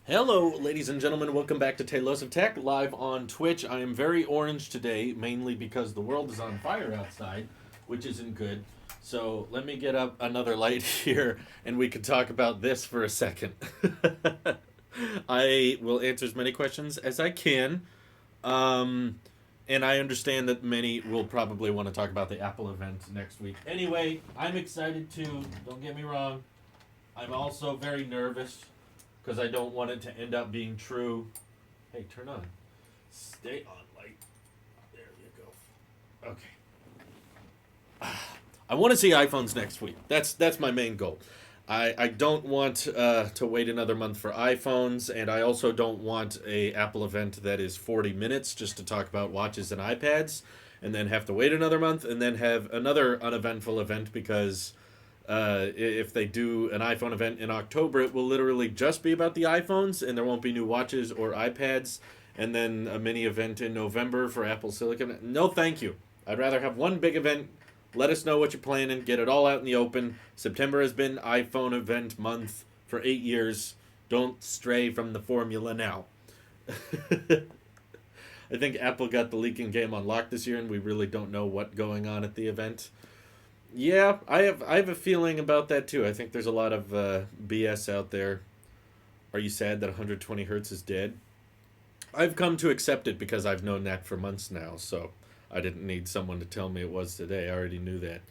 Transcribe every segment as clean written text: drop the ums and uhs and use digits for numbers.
Hello, ladies and gentlemen. Welcome back to Talos of Tech, live on Twitch. I am very orange today, mainly because the world is on fire outside, which isn't good. So let me get up another light here, and we can talk about this for a second. I will answer as many questions as I can. Um, and I understand that many will probably want to talk about the Apple event next week. Anyway, I'm excited too. Don't get me wrong. I'm also very nervous because I don't want it to end up being true. Hey, turn on. Stay on light. There you go. Okay. I want to see iPhones next week. That's my main goal. I don't want to wait another month for iPhones, and I also don't want a Apple event that is 40 minutes just to talk about watches and iPads, and then have to wait another month, and then have another uneventful event because if they do an iPhone event in October, it will literally just be about the iPhones, and there won't be new watches or iPads. And then a mini event in November for Apple Silicon. No, thank you. I'd rather have one big event. Let us know what you're planning. Get it all out in the open. September has been iPhone event month for 8 years. Don't stray from the formula now. I think Apple got the leaking game on lock this year, and we really don't know what's going on at the event. Yeah, I have a feeling about that too. I think there's a lot of BS out there. Are you sad that 120 hertz is dead? I've come to accept it because I've known that for months now, so I didn't need someone to tell me it was today. I already knew that.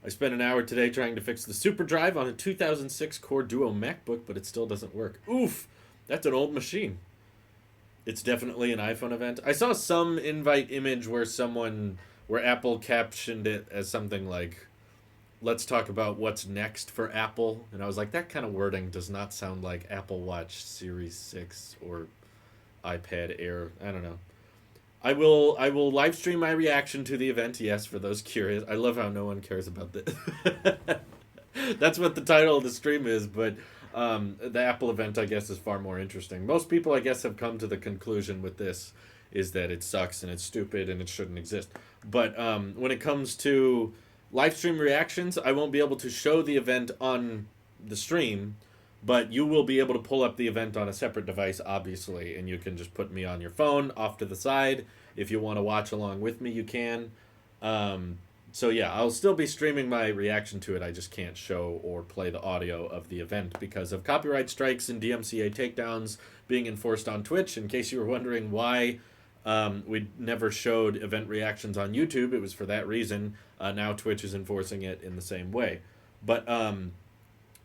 I spent an hour today trying to fix the super drive on a 2006 Core Duo MacBook, but it still doesn't work. Oof, that's an old machine. It's definitely an iPhone event. I saw some invite image where Apple captioned it as something like, let's talk about what's next for Apple. And I was like, that kind of wording does not sound like Apple Watch Series 6 or iPad Air. I don't know. I will live stream my reaction to the event, yes, for those curious. I love how no one cares about this. That's what the title of the stream is, but the Apple event, I guess, is far more interesting. Most people, I guess, have come to the conclusion with this is that it sucks and it's stupid and it shouldn't exist. But when it comes to live stream reactions, I won't be able to show the event on the stream, but you will be able to pull up the event on a separate device, obviously, and you can just put me on your phone off to the side. If you want to watch along with me, you can. So yeah, I'll still be streaming my reaction to it. I just can't show or play the audio of the event because of copyright strikes and DMCA takedowns being enforced on Twitch. In case you were wondering why we never showed event reactions on YouTube, it was for that reason. Now Twitch is enforcing it in the same way. But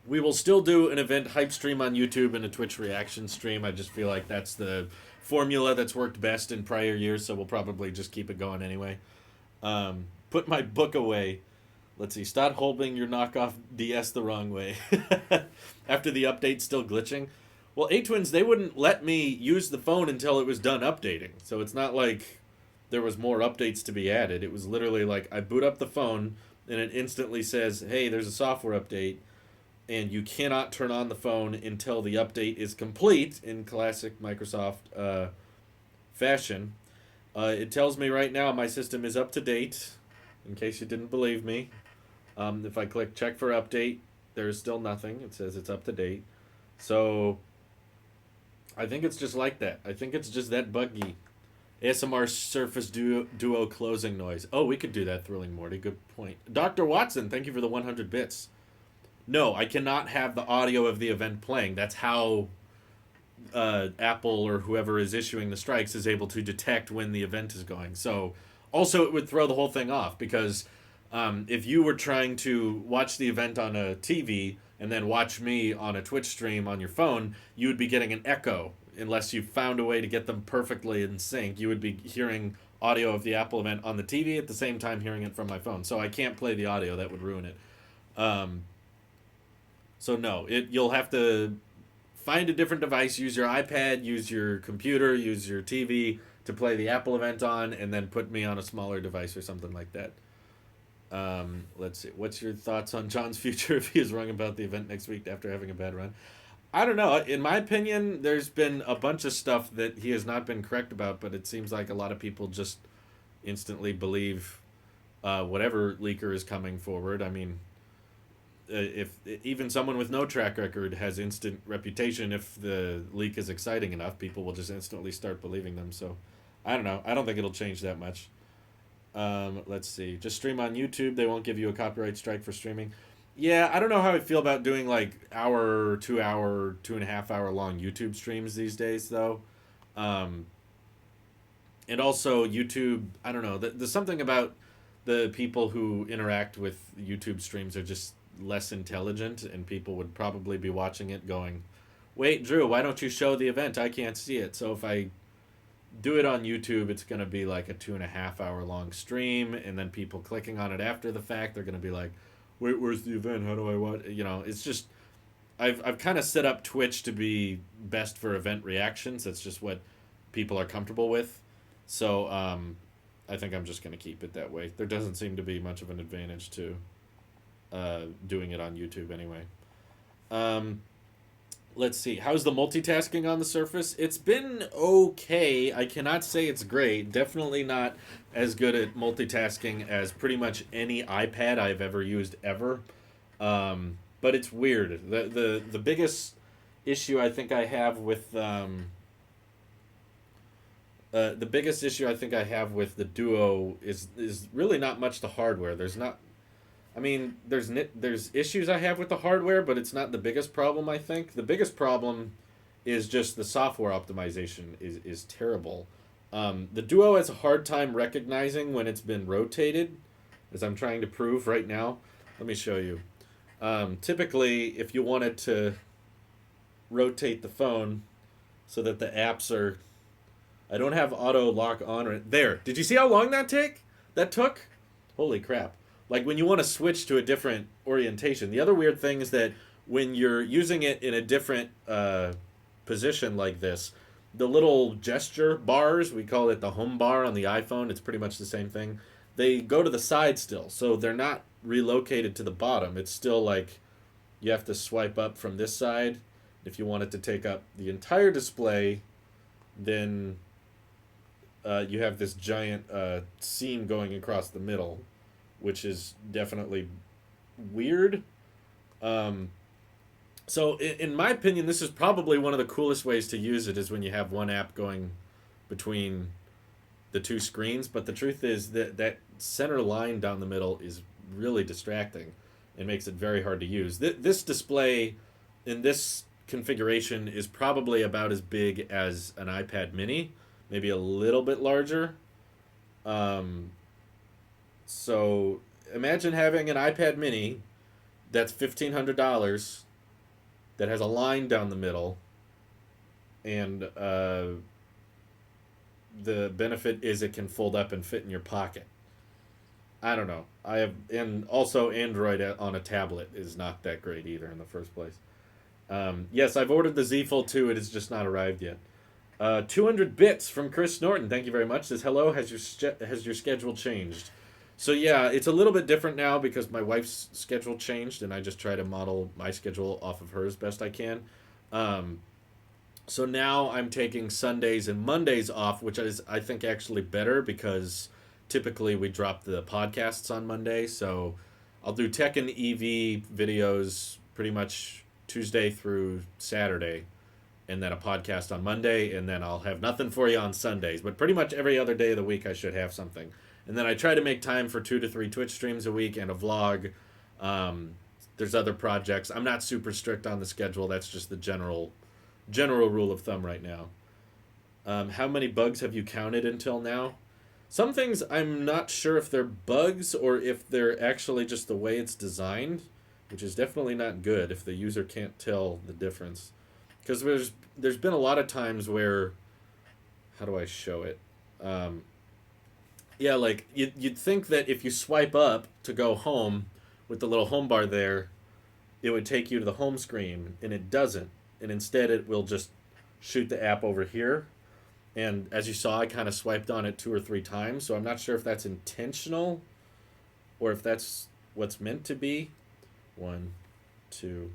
we will still do an event hype stream on YouTube and a Twitch reaction stream. I just feel like that's the formula that's worked best in prior years, so we'll probably just keep it going anyway. Put my book away. Let's see. Stop holding your knockoff DS the wrong way. After the update still glitching. Well, A-Twins, they wouldn't let me use the phone until it was done updating. So it's not like there was more updates to be added. It was literally like I boot up the phone and it instantly says, hey, there's a software update and you cannot turn on the phone until the update is complete in classic Microsoft fashion. It tells me right now my system is up to date, in case you didn't believe me. If I click check for update, there's still nothing. It says it's up to date. So I think it's just like that. I think it's just that buggy. ASMR Surface Duo closing noise. Oh, we could do that, Thrilling Morty. Good point. Dr. Watson, thank you for the 100 bits. No, I cannot have the audio of the event playing. That's how Apple or whoever is issuing the strikes is able to detect when the event is going. So, also, it would throw the whole thing off because if you were trying to watch the event on a TV and then watch me on a Twitch stream on your phone, you would be getting an echo unless you found a way to get them perfectly in sync. You would be hearing audio of the Apple event on the TV at the same time hearing it from my phone. So I can't play the audio. That would ruin it. So no, you'll have to find a different device, use your iPad, use your computer, use your TV to play the Apple event on, and then put me on a smaller device or something like that. Let's see. What's your thoughts on John's future if he is wrong about the event next week after having a bad run? I don't know. In my opinion, there's been a bunch of stuff that he has not been correct about, but it seems like a lot of people just instantly believe whatever leaker is coming forward. I mean, if even someone with no track record has instant reputation, if the leak is exciting enough, people will just instantly start believing them. So, I don't know. I don't think it'll change that much. Let's see. Just stream on YouTube. They won't give you a copyright strike for streaming. Yeah, I don't know how I feel about doing like hour, 2 hour, 2.5 hour long YouTube streams these days, though. Um, and also YouTube, I don't know. There's something about the people who interact with YouTube streams are just less intelligent, and people would probably be watching it going, "Wait, Drew, why don't you show the event? I can't see it." So if I do it on YouTube, it's going to be like a 2.5 hour long stream, and then people clicking on it after the fact, they're going to be like, "Wait, where's the event? How do I watch?" You know, it's just I've kind of set up Twitch to be best for event reactions. That's just what people are comfortable with. So I think I'm just going to keep it that way. There doesn't seem to be much of an advantage to doing it on YouTube anyway. Um, let's see. How's the multitasking on the Surface? It's been okay. I cannot say it's great. Definitely not as good at multitasking as pretty much any iPad I've ever used ever. But it's weird. The biggest issue I think I have with the biggest issue I think I have with the Duo is really not much the hardware. There's not. I mean, there's issues I have with the hardware, but it's not the biggest problem. I think the biggest problem is just the software optimization is terrible. The Duo has a hard time recognizing when it's been rotated, as I'm trying to prove right now. Let me show you. Typically, if you wanted to rotate the phone so that the apps are, I don't have auto lock on or there. Did you see how long that took? Holy crap. Like when you want to switch to a different orientation. The other weird thing is that when you're using it in a different position like this, the little gesture bars, we call it the home bar on the iPhone, it's pretty much the same thing. They go to the side still, so they're not relocated to the bottom. It's still like you have to swipe up from this side. If you want it to take up the entire display, then you have this giant seam going across the middle, which is definitely weird. So in my opinion, this is probably one of the coolest ways to use it is when you have one app going between the two screens. But the truth is that that center line down the middle is really distracting. It makes it very hard to use. This display in this configuration is probably about as big as an iPad mini, maybe a little bit larger. So imagine having an iPad mini that's $1,500 that has a line down the middle, and the benefit is it can fold up and fit in your pocket. I don't know. And also Android on a tablet is not that great either in the first place. Yes, I've ordered the Z Fold 2. It has just not arrived yet. 200 bits from Chris Norton. Thank you very much. Says hello. Has your schedule changed? So yeah, it's a little bit different now because my wife's schedule changed, and I just try to model my schedule off of hers best I can. So now I'm taking Sundays and Mondays off, which is I think actually better because typically we drop the podcasts on Monday. So I'll do tech and EV videos pretty much Tuesday through Saturday, and then a podcast on Monday, and then I'll have nothing for you on Sundays. But pretty much every other day of the week I should have something. And then I try to make time for 2 to 3 Twitch streams a week and a vlog. There's other projects. I'm not super strict on the schedule. That's just the general rule of thumb right now. How many bugs have you counted until now? Some things I'm not sure if they're bugs or if they're actually just the way it's designed, which is definitely not good if the user can't tell the difference. Because there's been a lot of times where, how do I show it? Yeah, like you'd think that if you swipe up to go home with the little home bar there, it would take you to the home screen, and it doesn't. And instead it will just shoot the app over here. And as you saw, I kind of swiped on it 2 or 3 times, so I'm not sure if that's intentional or if that's what's meant to be. 1, 2,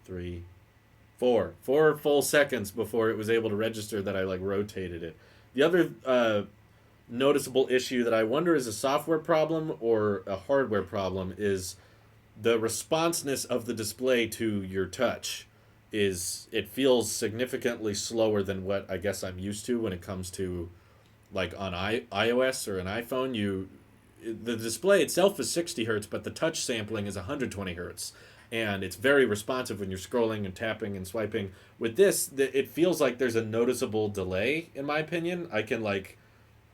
3, 4. 4 full seconds before it was able to register that I like rotated it. The other noticeable issue that I wonder is a software problem or a hardware problem is the responsiveness of the display to your touch is, it feels significantly slower than what I guess I'm used to when it comes to like on iOS or an iPhone. The display itself is 60 hertz, but the touch sampling is 120 hertz, and it's very responsive when you're scrolling and tapping and swiping. With this, it feels like there's a noticeable delay. In my opinion, I can like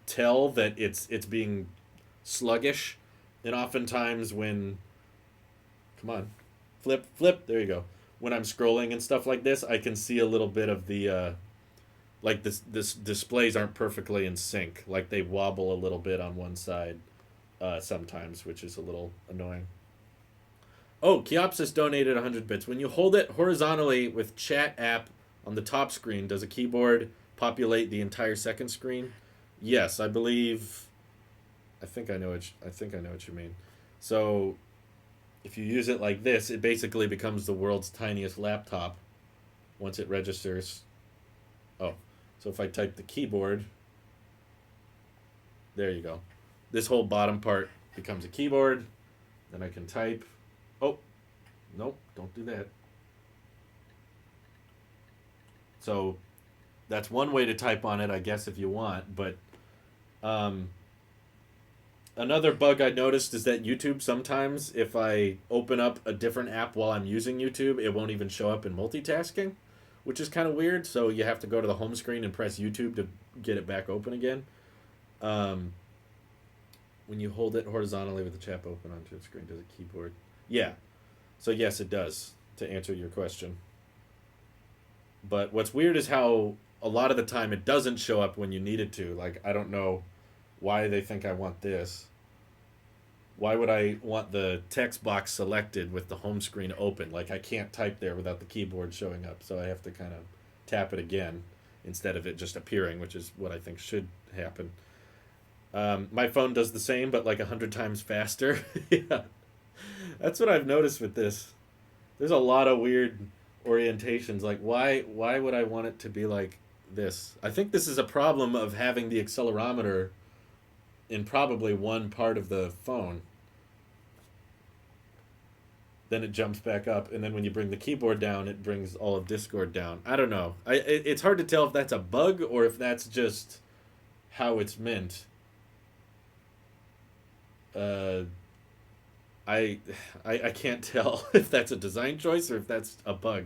tell that it's being sluggish, and oftentimes when, come on, flip, there you go. When I'm scrolling and stuff like this, I can see a little bit of the like this displays aren't perfectly in sync. Like they wobble a little bit on one side sometimes, which is a little annoying. Oh, Kiopsis donated 100 bits. When you hold it horizontally with chat app on the top screen, does a keyboard populate the entire second screen? Yes, I believe. I think I know what you mean. So, if you use it like this, it basically becomes the world's tiniest laptop once it registers. Oh, so if I type the keyboard, there you go. This whole bottom part becomes a keyboard. Then I can type. Oh, nope, don't do that. So that's one way to type on it, I guess, if you want. But um, another bug I noticed is that YouTube sometimes, if I open up a different app while I'm using YouTube, it won't even show up in multitasking, which is kind of weird. So you have to go to the home screen and press YouTube to get it back open again. Um, when you hold it horizontally with the tab open onto the screen, does a keyboard? Yeah. So yes, it does, to answer your question. But what's weird is how a lot of the time it doesn't show up when you need it to. Like, I don't know why they think I want this. Why would I want the text box selected with the home screen open? Like, I can't type there without the keyboard showing up, so I have to kind of tap it again instead of it just appearing, which is what I think should happen. My phone does the same, but like 100 times faster. Yeah, that's what I've noticed with this. There's a lot of weird orientations. Like, why would I want it to be like this? I think this is a problem of having the accelerometer in probably one part of the phone. Then it jumps back up, and then when you bring the keyboard down, it brings all of Discord down. I don't know. It's hard to tell if that's a bug or if that's just how it's meant. Uh, I can't tell if that's a design choice or if that's a bug.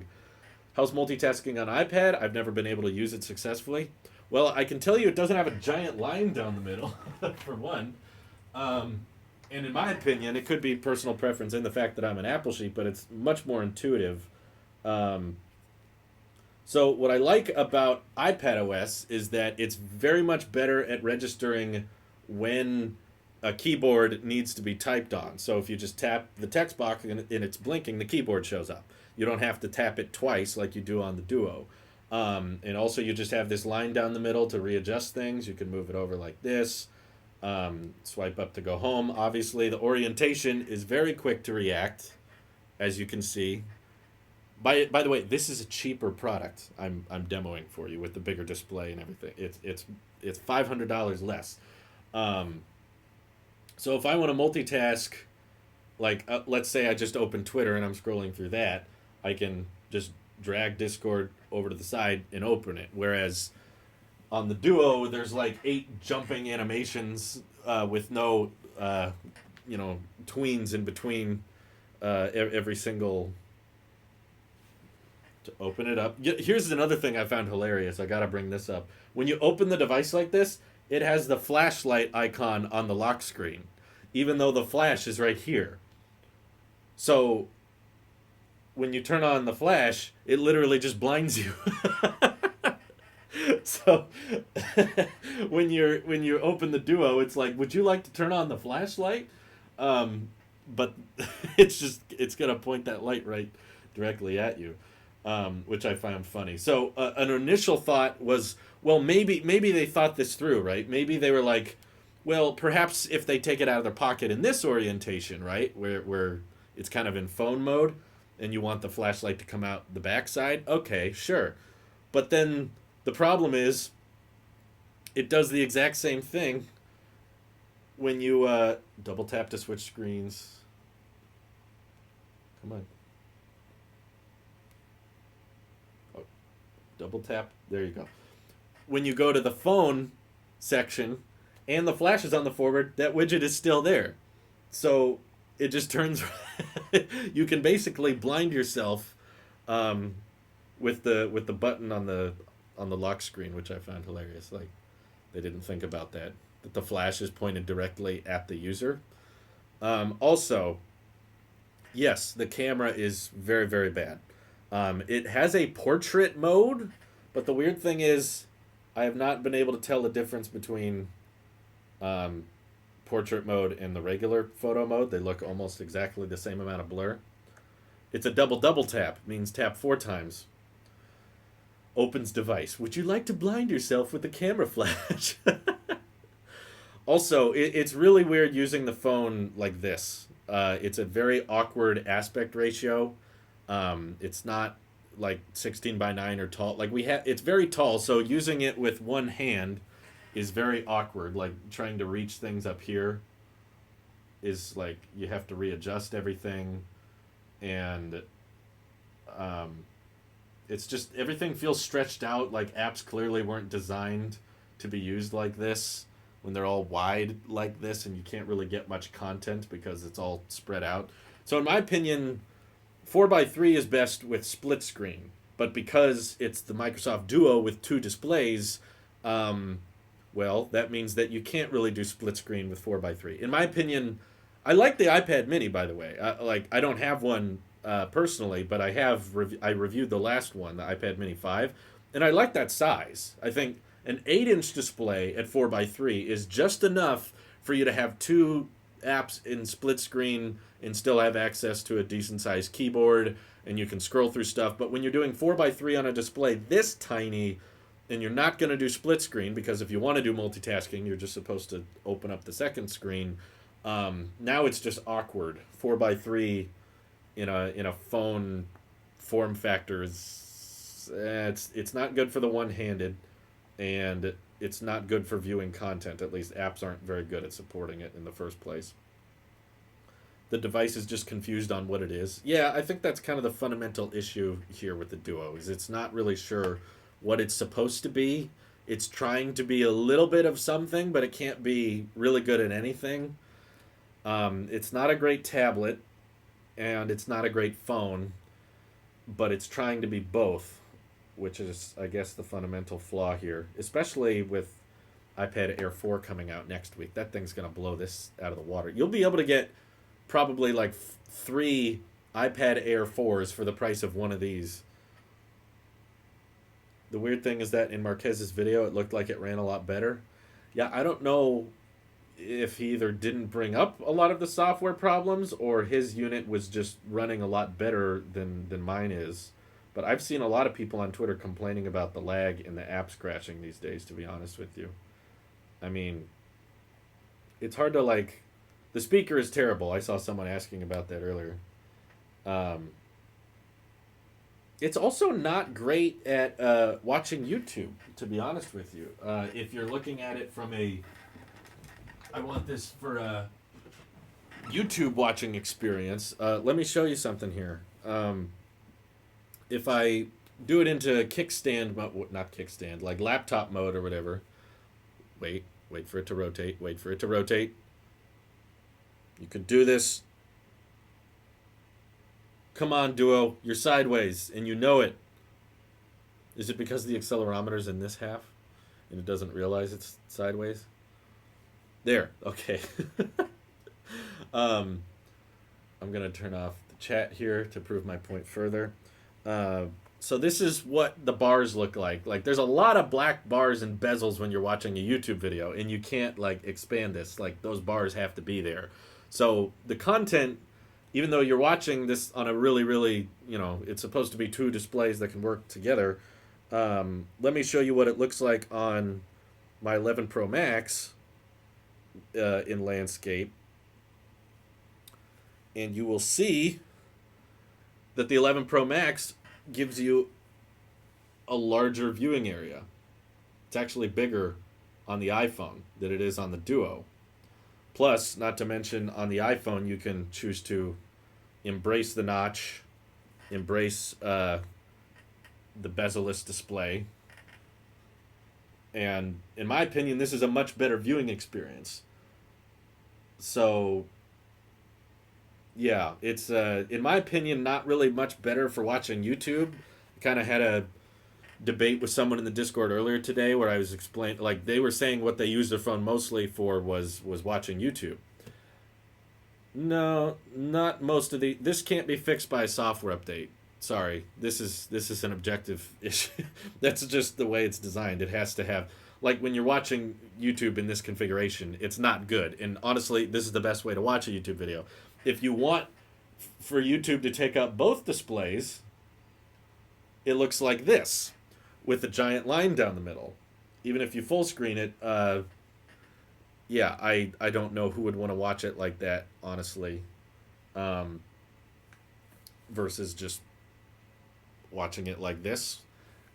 How's multitasking on iPad? I've never been able to use it successfully. Well, I can tell you it doesn't have a giant line down the middle, for one. And in my opinion, it could be personal preference in the fact that I'm an Apple sheep, but it's much more intuitive. Um, so what I like about iPad OS is that it's very much better at registering when a keyboard needs to be typed on. So if you just tap the text box and it's blinking, the keyboard shows up. You don't have to tap it twice like you do on the Duo. And also you just have this line down the middle to readjust things. You can move it over like this. Swipe up to go home. Obviously, the orientation is very quick to react, as you can see. By the way, this is a cheaper product. I'm demoing for you with the bigger display and everything. It's $500 less. So if I want to multitask, like let's say I just open Twitter and I'm scrolling through that, I can just drag Discord over to the side and open it. Whereas on the Duo, there's like 8 jumping animations with no, tweens in between every single. To open it up. Here's another thing I found hilarious. I gotta bring this up. When you open the device like this, it has the flashlight icon on the lock screen, even though the flash is right here. So when you turn on the flash, it literally just blinds you. So when you open the Duo, it's like, would you like to turn on the flashlight? But it's gonna point that light right directly at you, which I found funny. So an initial thought was, well, maybe they thought this through, right? Maybe they were like, well, perhaps if they take it out of their pocket in this orientation, right, where it's kind of in phone mode, and you want the flashlight to come out the backside, okay, sure. But then the problem is, it does the exact same thing when you double tap to switch screens. Come on. Oh, double tap. There you go. When you go to the phone section and the flash is on the forward, that widget is still there. So it just turns. You can basically blind yourself um, with the button on the lock screen, which I found hilarious. Like they didn't think about that. That the flash is pointed directly at the user. Also, yes, the camera is very very bad. It has a portrait mode, but the weird thing is, I have not been able to tell the difference between um, portrait mode and the regular photo mode. They look almost exactly the same amount of blur. It's a double tap, means tap 4 times. Opens device. Would you like to blind yourself with the camera flash? Also, it's really weird using the phone like this. It's a very awkward aspect ratio. It's not like 16 by 9 or tall. Like we have, it's very tall. So using it with one hand is very awkward. Like trying to reach things up here is like you have to readjust everything, and um, it's just everything feels stretched out. Like apps clearly weren't designed to be used like this when they're all wide like this, and you can't really get much content because it's all spread out. So in my opinion, 4x3 is best with split screen, but because it's the Microsoft Duo with 2 displays, um, well, that means that you can't really do split screen with 4x3. In my opinion, I like the iPad Mini, by the way. I don't have one personally, but I reviewed the last one, the iPad Mini 5, and I like that size. I think an 8-inch display at 4x3 is just enough for you to have 2 apps in split screen and still have access to a decent sized keyboard, and you can scroll through stuff. But when you're doing 4x3 on a display this tiny, and you're not going to do split screen, because if you want to do multitasking, you're just supposed to open up the second screen. Now it's just awkward. 4x3 in a phone form factor is it's not good for the one handed, and it's not good for viewing content. At least apps aren't very good at supporting it in the first place. The device is just confused on what it is. Yeah, I think that's kind of the fundamental issue here with the Duo, is it's not really sure what it's supposed to be. It's trying to be a little bit of something, but it can't be really good at anything. It's not a great tablet, and it's not a great phone, but it's trying to be both, which is, I guess, the fundamental flaw here, especially with iPad Air 4 coming out next week. That thing's going to blow this out of the water. You'll be able to get probably like 3 iPad Air 4s for the price of one of these. The weird thing is that in Marquez's video, it looked like it ran a lot better. Yeah, I don't know if he either didn't bring up a lot of the software problems, or his unit was just running a lot better than mine is. But I've seen a lot of people on Twitter complaining about the lag and the apps crashing these days, to be honest with you. I mean, it's hard to like... The speaker is terrible. I saw someone asking about that earlier. It's also not great at watching YouTube, to be honest with you. If you're looking at it from a... I want this for a YouTube watching experience. Let me show you something here. If I do it into kickstand, not kickstand, like laptop mode or whatever. Wait for it to rotate. You could do this. Come on, Duo, you're sideways, and you know it. Is it because the accelerometer's in this half, and it doesn't realize it's sideways? There, okay. I'm going to turn off the chat here to prove my point further. So this is what the bars look like. Like, there's a lot of black bars and bezels when you're watching a YouTube video, and you can't, like, expand this. Like, those bars have to be there. So the content, even though you're watching this on a really, really, it's supposed to be 2 displays that can work together. Let me show you what it looks like on my 11 Pro Max in landscape. And you will see that the 11 Pro Max gives you a larger viewing area. It's actually bigger on the iPhone than it is on the Duo. Plus, not to mention, on the iPhone, you can choose to embrace the notch, embrace the bezel-less display. And in my opinion, this is a much better viewing experience. So, yeah, it's in my opinion not really much better for watching YouTube. Kind of had a debate with someone in the Discord earlier today where I was explaining, like, they were saying what they use their phone mostly for was watching YouTube. No, not most of the. This can't be fixed by a software update. Sorry, this is an objective issue. That's just the way it's designed. It has to have, like, when you're watching YouTube in this configuration, it's not good. And honestly, this is the best way to watch a YouTube video. If you want for YouTube to take up both displays, it looks like this, with a giant line down the middle. Even if you full screen it, yeah, I don't know who would want to watch it like that, honestly, um, versus just watching it like this,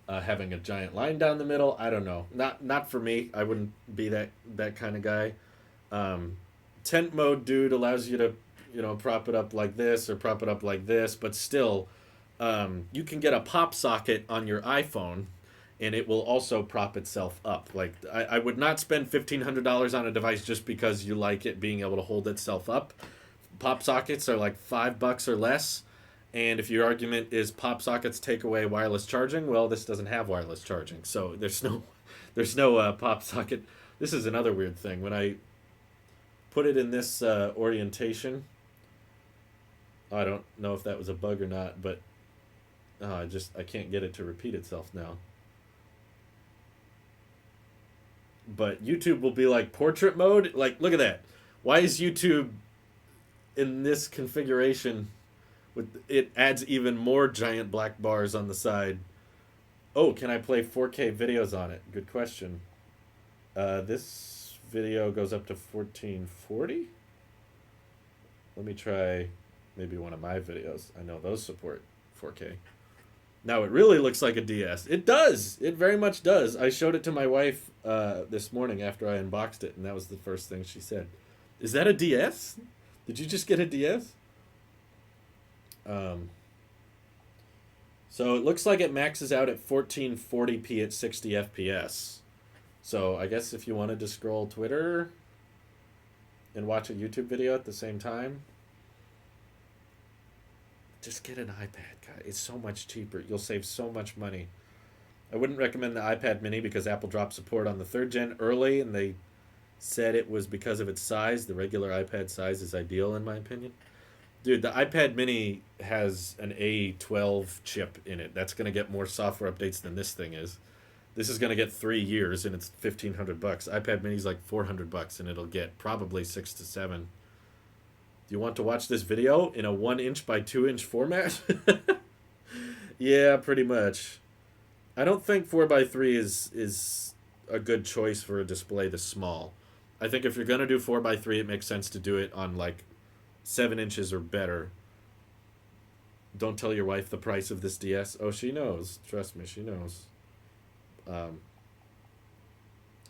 having a giant line down the middle. I don't know. Not for me. I wouldn't be that kind of guy. Um, Tent mode, dude, allows you to prop it up like this or prop it up like this, but still, you can get a pop socket on your iPhone and it will also prop itself up. Like, I would not spend $1,500 on a device just because you like it being able to hold itself up. Pop sockets are like $5 or less. And if your argument is pop sockets take away wireless charging, well, this doesn't have wireless charging, so there's no pop socket. This is another weird thing. When I put it in this orientation, I don't know if that was a bug or not, but I can't get it to repeat itself now. But YouTube will be like portrait mode. Like, look at that. Why is YouTube in this configuration? With it adds even more giant black bars on the side. Oh, can I play 4K videos on it? Good question. This video goes up to 1440. Let me try maybe one of my videos. I know those support 4K. Now it really looks like a DS. It does. It very much does. I showed it to my wife this morning after I unboxed it, and that was the first thing she said. Is that a DS? Did you just get a DS? Um, so it looks like it maxes out at 1440p at 60 FPS. So I guess if you wanted to scroll Twitter and watch a YouTube video at the same time, just get an iPad, guys. It's so much cheaper. You'll save so much money. I wouldn't recommend the iPad mini because Apple dropped support on the third gen early, and they said it was because of its size. The regular iPad size is ideal, in my opinion. Dude, the iPad mini has an A12 chip in it. That's going to get more software updates than this thing is. This is going to get 3 years, and it's $1,500. iPad mini's like $400, and it'll get probably 6 to 7. Do you want to watch this video in a 1 inch by 2 inch format? Yeah, pretty much. I don't think 4 by 3 is a good choice for a display this small. I think if you're gonna do 4 by 3, it makes sense to do it on like 7 inches or better. Don't tell your wife the price of this DS. Oh, she knows. Trust me, she knows. Um,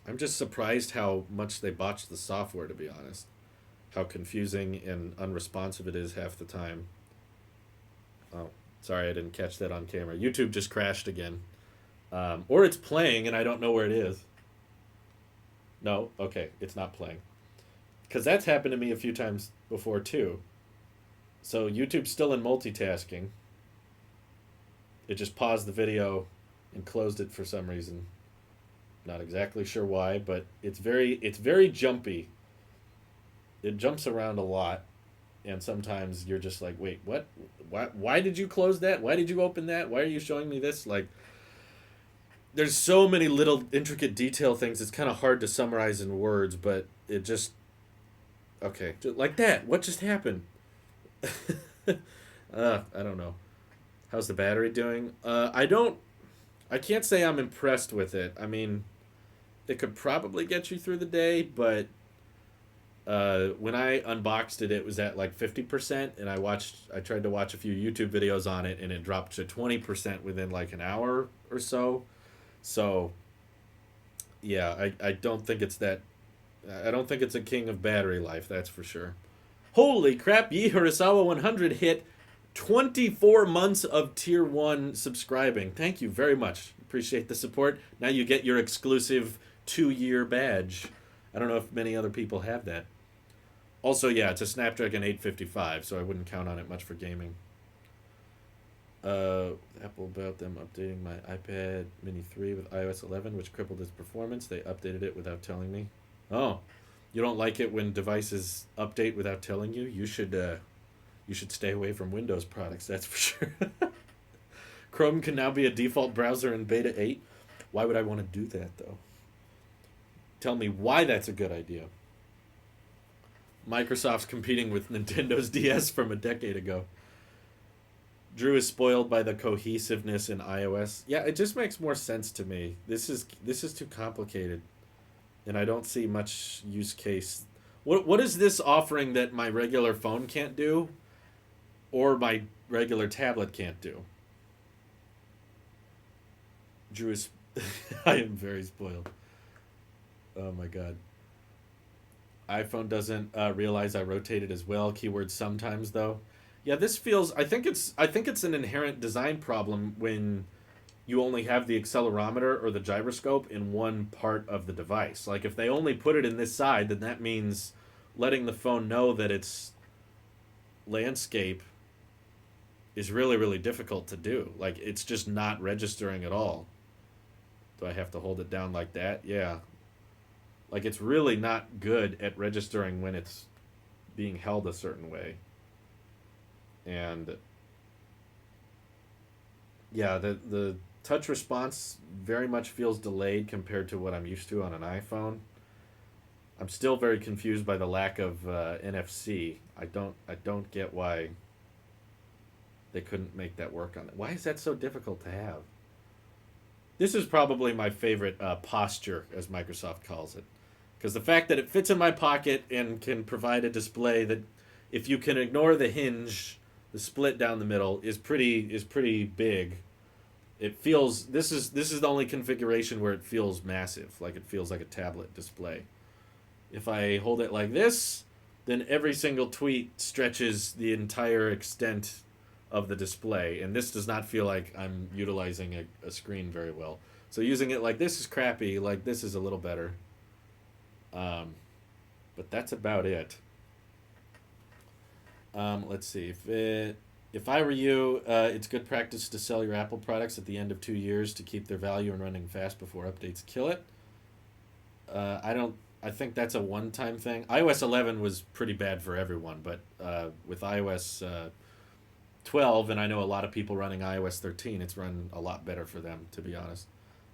I'm just surprised how much they botched the software, to be honest. How confusing and unresponsive it is half the time. Oh, sorry, I didn't catch that on camera. YouTube just crashed again. Or it's playing and I don't know where it is. No, okay, it's not playing. Because that's happened to me a few times before too. So YouTube's still in multitasking. It just paused the video and closed it for some reason. Not exactly sure why, but it's very jumpy. It jumps around a lot, and sometimes you're just like, wait, what? Why did you close that? Why did you open that? Why are you showing me this? Like, there's so many little intricate detail things. It's kind of hard to summarize in words, but it just okay, just like that. What just happened? I don't know. How's the battery doing? I can't say I'm impressed with it. I mean, it could probably get you through the day, but when I unboxed it, it was at like 50%, and I tried to watch a few YouTube videos on it, and it dropped to 20% within like an hour or so. So, yeah, I don't think it's that. I don't think it's a king of battery life. That's for sure. Holy crap, Yi Hirasawa 100 hit 24 months of tier 1 subscribing. Thank you very much. Appreciate the support. Now you get your exclusive 2-year badge. I don't know if many other people have that. Also, yeah, it's a Snapdragon 855, so I wouldn't count on it much for gaming. Apple about them updating my iPad Mini 3 with iOS 11, which crippled its performance. They updated it without telling me. Oh, you don't like it when devices update without telling you? You should stay away from Windows products, that's for sure. Chrome can now be a default browser in Beta 8. Why would I want to do that, though? Tell me why that's a good idea. Microsoft's competing with Nintendo's DS from a decade ago. Drew is spoiled by the cohesiveness in iOS. Yeah, it just makes more sense to me. This is too complicated, and I don't see much use case. What is this offering that my regular phone can't do, or my regular tablet can't do? Drew is... I am very spoiled. Oh my god. iPhone doesn't realize I rotated as well. Keyword sometimes, though. Yeah, this feels... I think it's an inherent design problem when you only have the accelerometer or the gyroscope in one part of the device. Like, if they only put it in this side, then that means letting the phone know that its landscape is really, really difficult to do. Like, it's just not registering at all. Do I have to hold it down like that? Yeah. Like, it's really not good at registering when it's being held a certain way. And yeah, the touch response very much feels delayed compared to what I'm used to on an iPhone. I'm still very confused by the lack of NFC. I don't get why they couldn't make that work on it. Why is that so difficult to have? This is probably my favorite posture, as Microsoft calls it. Because the fact that it fits in my pocket and can provide a display that, if you can ignore the hinge, the split down the middle is pretty big. It feels... This is the only configuration where it feels massive. Like, it feels like a tablet display. If I hold it like this, then every single tweet stretches the entire extent of the display, and this does not feel like I'm utilizing a screen very well. So using it like this is crappy, like this is a little better. But that's about it. Let's see. If I were you, it's good practice to sell your Apple products at the end of 2 years to keep their value and running fast before updates kill it. I think that's a one-time thing. iOS 11 was pretty bad for everyone, but with iOS 12, and I know a lot of people running iOS 13, it's run a lot better for them, to be honest.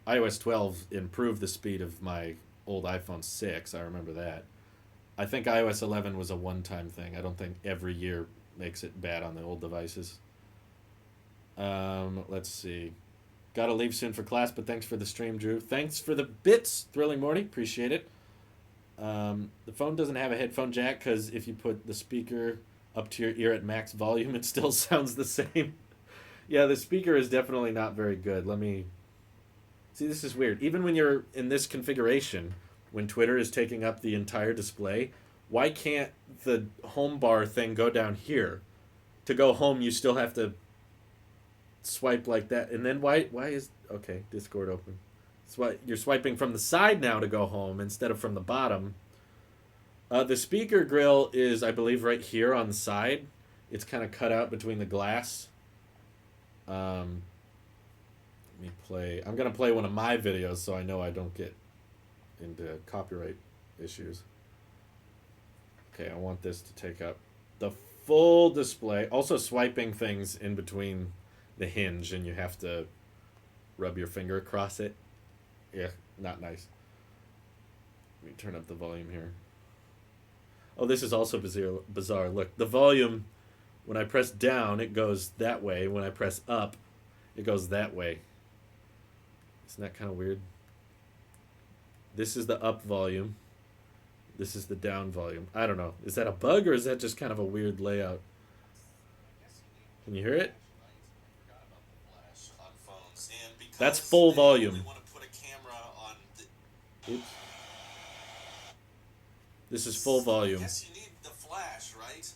iOS 12 improved the speed of my old iPhone 6, I remember that. I think iOS 11 was a one-time thing. I don't think every year makes it bad on the old devices. Let's see. Gotta leave soon for class, but thanks for the stream, Drew. Thanks for the bits, Thrilling Morty. Appreciate it. The phone doesn't have a headphone jack because if you put the speaker up to your ear at max volume, it still sounds the same. Yeah, the speaker is definitely not very good. Let me... See, this is weird. Even when you're in this configuration, when Twitter is taking up the entire display, why can't the home bar thing go down here? To go home, you still have to swipe like that. And then why is... Okay, Discord open. You're swiping from the side now to go home instead of from the bottom. The speaker grill is, I believe, right here on the side. It's kind of cut out between the glass. Let me play. I'm going to play one of my videos so I know I don't get into copyright issues. Okay, I want this to take up the full display. Also swiping things in between the hinge, and you have to rub your finger across it. Yeah, not nice. Let me turn up the volume here. Oh, this is also bizarre. Look, the volume, when I press down, it goes that way. When I press up, it goes that way. Isn't that kind of weird? This is the up volume. This is the down volume. I don't know. Is that a bug or is that just kind of a weird layout? Can you hear it? That's full volume. Oops. This is full volume. Yes, you need the flash, right?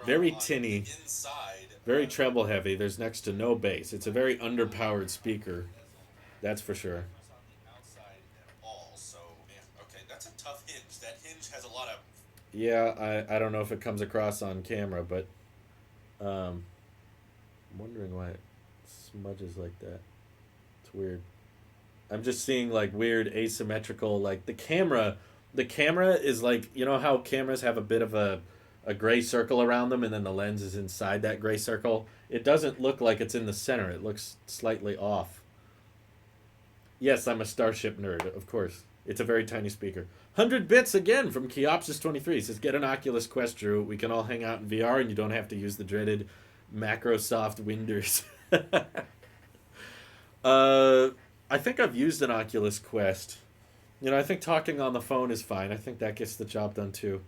Very tinny, very treble heavy. There's next to no bass. It's a very underpowered speaker, that's for sure. Yeah, I don't know if it comes across on camera, but I'm wondering why it smudges like that. It's weird. I'm just seeing like weird asymmetrical like the camera is like you know how cameras have a bit of a gray circle around them and then the lens is inside that gray circle. It doesn't look like it's in the center. It looks slightly off. Yes, I'm a Starship nerd, of course. It's a very tiny speaker. 100 bits again from Keopsis23 says get an Oculus Quest, Drew. We can all hang out in VR and you don't have to use the dreaded Macrosoft Winders. uh I think I've used an Oculus Quest. You know, I think talking on the phone is fine. I think that gets the job done too.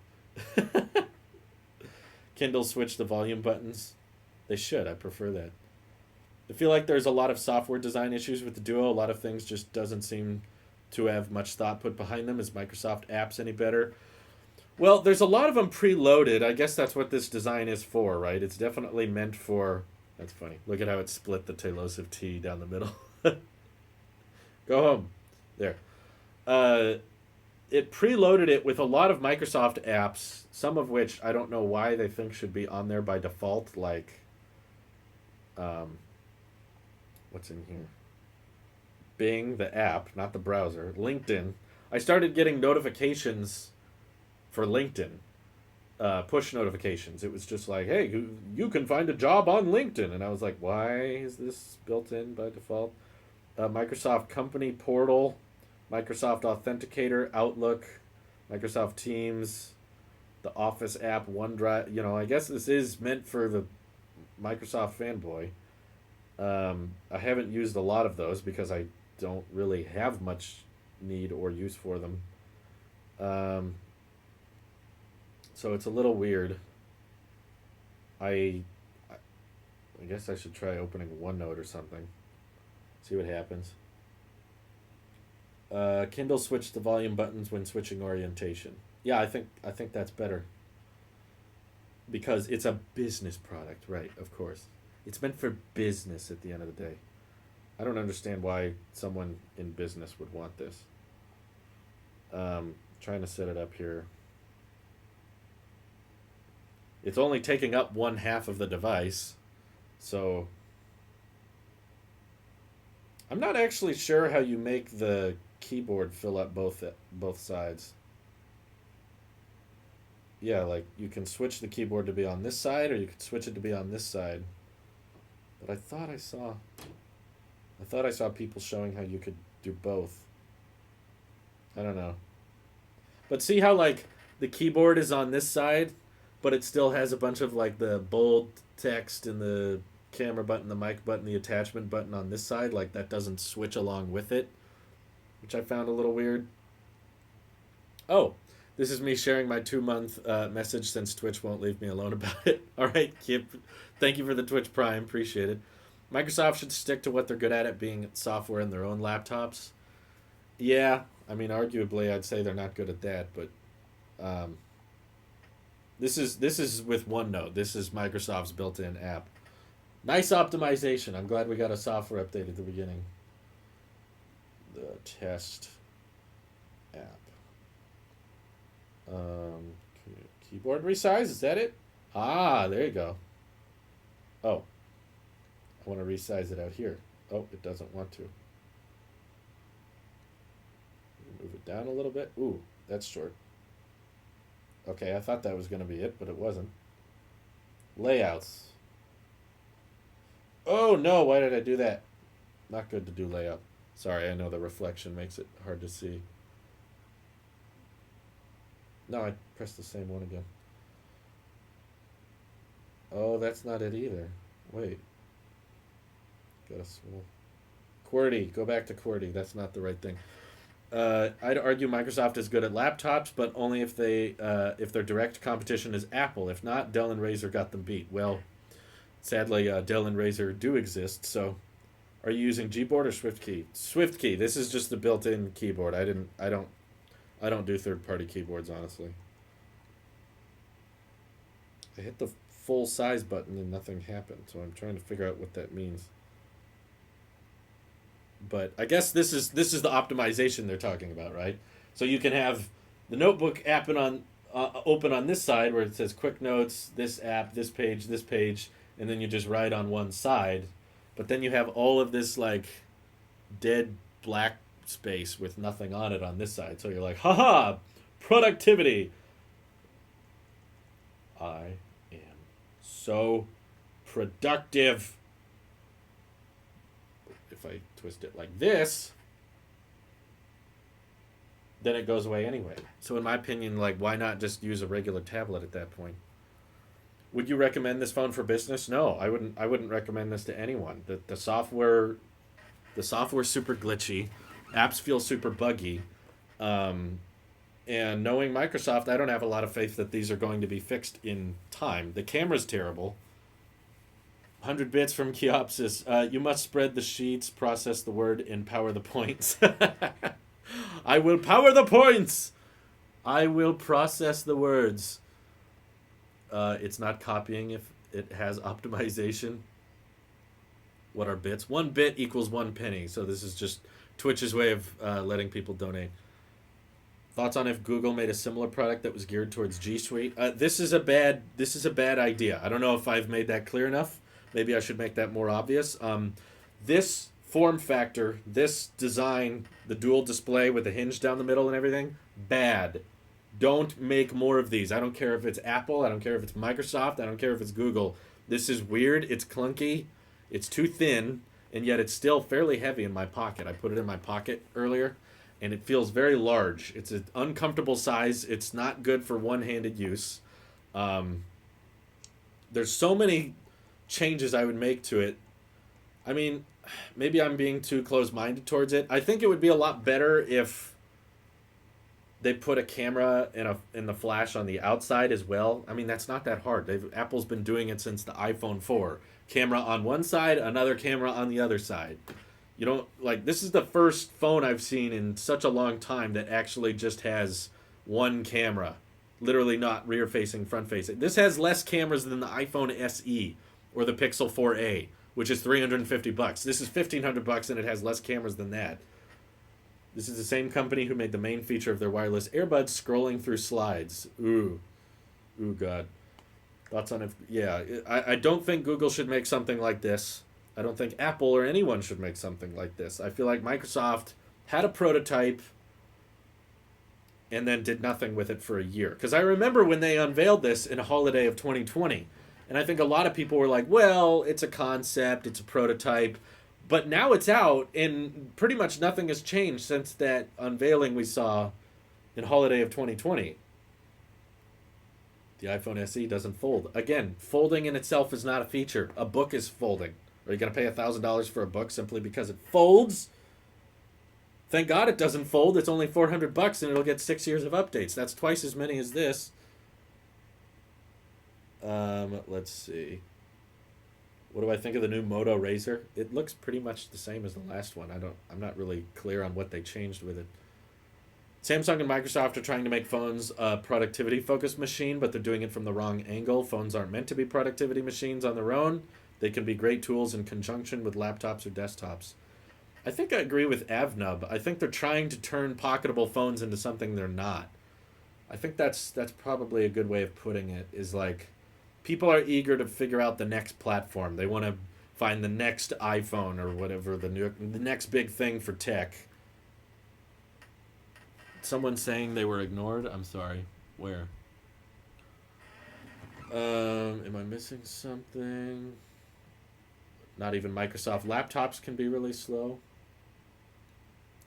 Kindle switch the volume buttons. They should. I prefer that. I feel like there's a lot of software design issues with the Duo. A lot of things just doesn't seem to have much thought put behind them. Is Microsoft apps any better? Well, there's a lot of them preloaded. I guess that's what this design is for, right? It's definitely meant for... That's funny. Look at how it split the Tailosive T down the middle. Go home. There. It preloaded it with a lot of Microsoft apps, some of which I don't know why they think should be on there by default, like... what's in here? Bing, the app, not the browser. LinkedIn. I started getting notifications for LinkedIn. Push notifications. It was just like, hey, you can find a job on LinkedIn. And I was like, why is this built in by default? Microsoft Company Portal, Microsoft Authenticator, Outlook, Microsoft Teams, the Office app, OneDrive. You know, I guess this is meant for the Microsoft fanboy. I haven't used a lot of those because I don't really have much need or use for them. So it's a little weird. I guess I should try opening OneNote or something. See what happens. Kindle switch the volume buttons when switching orientation. Yeah, I think that's better. Because it's a business product, right, of course. It's meant for business at the end of the day. I don't understand why someone in business would want this. Trying to set it up here. It's only taking up one half of the device, so I'm not actually sure how you make the keyboard fill up both sides. Yeah, like you can switch the keyboard to be on this side, or you could switch it to be on this side. But I thought I saw people showing how you could do both. I don't know. But see how like the keyboard is on this side, but it still has a bunch of like the bold text and the camera button, the mic button, the attachment button on this side, like that doesn't switch along with it, which I found a little weird. Oh, this is me sharing my 2-month message since Twitch won't leave me alone about it. All right, Kip, thank you for the Twitch Prime, appreciate it. Microsoft should stick to what they're good at being software in their own laptops. Yeah, I mean, arguably, I'd say they're not good at that, but this is with OneNote. This is Microsoft's built-in app. Nice optimization. I'm glad we got a software update at the beginning. The test app. Keyboard resize, is that it? Ah, there you go. Oh, I want to resize it out here. Oh, it doesn't want to. Move it down a little bit. Ooh, that's short. Okay, I thought that was going to be it, but it wasn't. Layouts. Oh no, why did I do that? Not good to do layout. Sorry, I know the reflection makes it hard to see. No, I pressed the same one again. Oh, that's not it either. Wait. Got a small... QWERTY. Go back to QWERTY. That's not the right thing. I'd argue Microsoft is good at laptops, but only if their direct competition is Apple. If not, Dell and Razer got them beat. Well, sadly, Dell and Razer do exist. So, are you using Gboard or SwiftKey? SwiftKey. This is just the built-in keyboard. I don't do third-party keyboards, honestly. I hit the full size button and nothing happened, so I'm trying to figure out what that means. But I guess this is the optimization they're talking about, right? So you can have the notebook app open on this side where it says quick notes, this app, this page, and then you just write on one side. But then you have all of this like dead black space with nothing on it on this side. So you're like, haha, productivity. I am so productive. If I twist it like this, then it goes away anyway. So in my opinion, like, why not just use a regular tablet at that point? Would you recommend this phone for business? No, I wouldn't. I wouldn't recommend this to anyone. The software's super glitchy, apps feel super buggy, um, and knowing Microsoft, I don't have a lot of faith that these are going to be fixed in time. The camera's terrible. 100 bits from Keopsis. You must spread the sheets, process the word, and power the points. I will power the points. I will process the words. It's not copying if it has optimization. What are bits? 1 bit equals 1 penny. So this is just Twitch's way of letting people donate. Thoughts on if Google made a similar product that was geared towards G Suite? This is a bad idea. I don't know if I've made that clear enough. Maybe I should make that more obvious. This form factor, this design, the dual display with the hinge down the middle and everything, bad. Don't make more of these. I don't care if it's Apple. I don't care if it's Microsoft. I don't care if it's Google. This is weird. It's clunky. It's too thin, and yet it's still fairly heavy in my pocket. I put it in my pocket earlier, and it feels very large. It's an uncomfortable size. It's not good for one-handed use. There's so many changes I would make to it. I mean, maybe I'm being too close-minded towards it. I think it would be a lot better if they put a camera and the flash on the outside as well. I mean, that's not that hard. Apple's been doing it since the iPhone 4. Camera on one side, another camera on the other side. You don't like this is the first phone I've seen in such a long time that actually just has one camera. Literally not rear facing, front facing. This has less cameras than the iPhone SE or the Pixel 4a, which is $350. This is $1,500 and it has less cameras than that. This is the same company who made the main feature of their wireless earbuds scrolling through slides. Ooh, God. Thoughts on it? Yeah, I don't think Google should make something like this. I don't think Apple or anyone should make something like this. I feel like Microsoft had a prototype and then did nothing with it for a year. Because I remember when they unveiled this in a holiday of 2020. And I think a lot of people were like, well, it's a concept, it's a prototype. But now it's out, and pretty much nothing has changed since that unveiling we saw in holiday of 2020. The iPhone SE doesn't fold. Again, folding in itself is not a feature. A book is folding. Are you going to pay $1,000 for a book simply because it folds? Thank God it doesn't fold. It's only $400 and it'll get 6 years of updates. That's twice as many as this. Let's see. What do I think of the new Moto Razr? It looks pretty much the same as the last one. I'm not really clear on what they changed with it. Samsung and Microsoft are trying to make phones a productivity-focused machine, but they're doing it from the wrong angle. Phones aren't meant to be productivity machines on their own. They can be great tools in conjunction with laptops or desktops. I think I agree with Avnub. I think they're trying to turn pocketable phones into something they're not. I think that's probably a good way of putting it, is like people are eager to figure out the next platform. They want to find the next iPhone or whatever, the next big thing for tech. Someone saying they were ignored? I'm sorry. Where? Am I missing something? Not even Microsoft laptops can be really slow.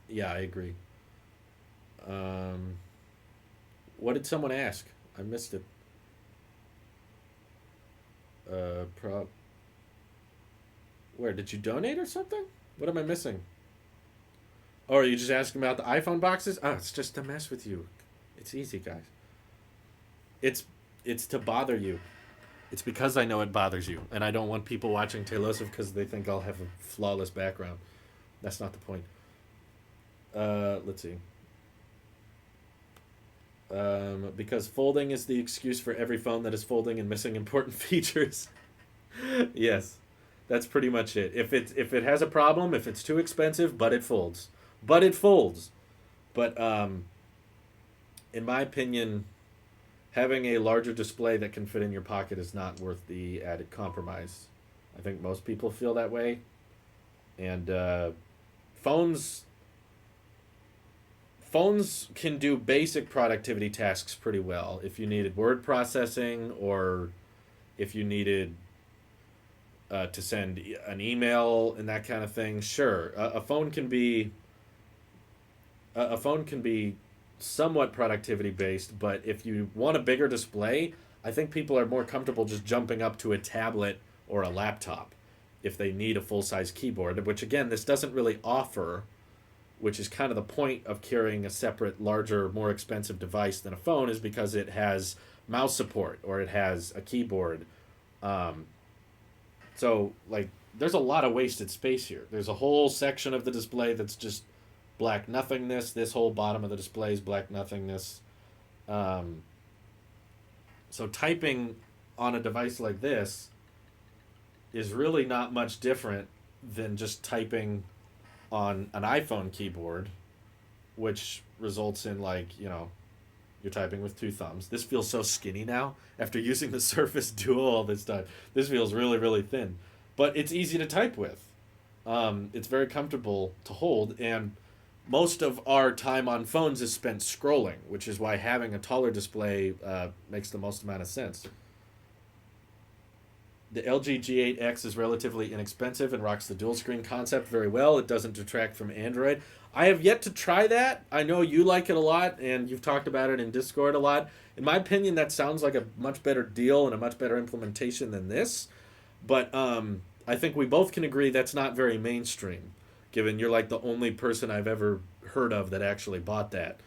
Yeah, I agree. What did someone ask? I missed it. Where did you donate or something? What am I missing? Oh, are you just asking about the iPhone boxes? Oh, it's just to mess with you. It's easy, guys. It's to bother you. It's because I know it bothers you, and I don't want people watching Taylosive because they think I'll have a flawless background. That's not the point. Let's see. Because folding is the excuse for every phone that is folding and missing important features. Yes, that's pretty much it. If it has a problem, if it's too expensive, but it folds, but it folds. But in my opinion, having a larger display that can fit in your pocket is not worth the added compromise. I think most people feel that way, and phones phones can do basic productivity tasks pretty well. If you needed word processing or if you needed to send an email and that kind of thing, sure, a phone can be somewhat productivity based. But if you want a bigger display, I think people are more comfortable just jumping up to a tablet or a laptop if they need a full size keyboard. Which again, this doesn't really offer, which is kind of the point of carrying a separate, larger, more expensive device than a phone, is because it has mouse support or it has a keyboard. Um, so, like, there's a lot of wasted space here. There's a whole section of the display that's just black nothingness. This whole bottom of the display is black nothingness. Um, so, typing on a device like this is really not much different than just typing on an iPhone keyboard, which results in, like, you're typing with two thumbs. This feels so skinny now after using the Surface Duo all this time. This feels really, really thin. But it's easy to type with. It's very comfortable to hold, and most of our time on phones is spent scrolling, which is why having a taller display makes the most amount of sense. The LG G8X is relatively inexpensive and rocks the dual screen concept very well. It doesn't detract from Android. I have yet to try that. I know you like it a lot, and you've talked about it in Discord a lot. In my opinion, that sounds like a much better deal and a much better implementation than this. But I think we both can agree that's not very mainstream, given you're like the only person I've ever heard of that actually bought that.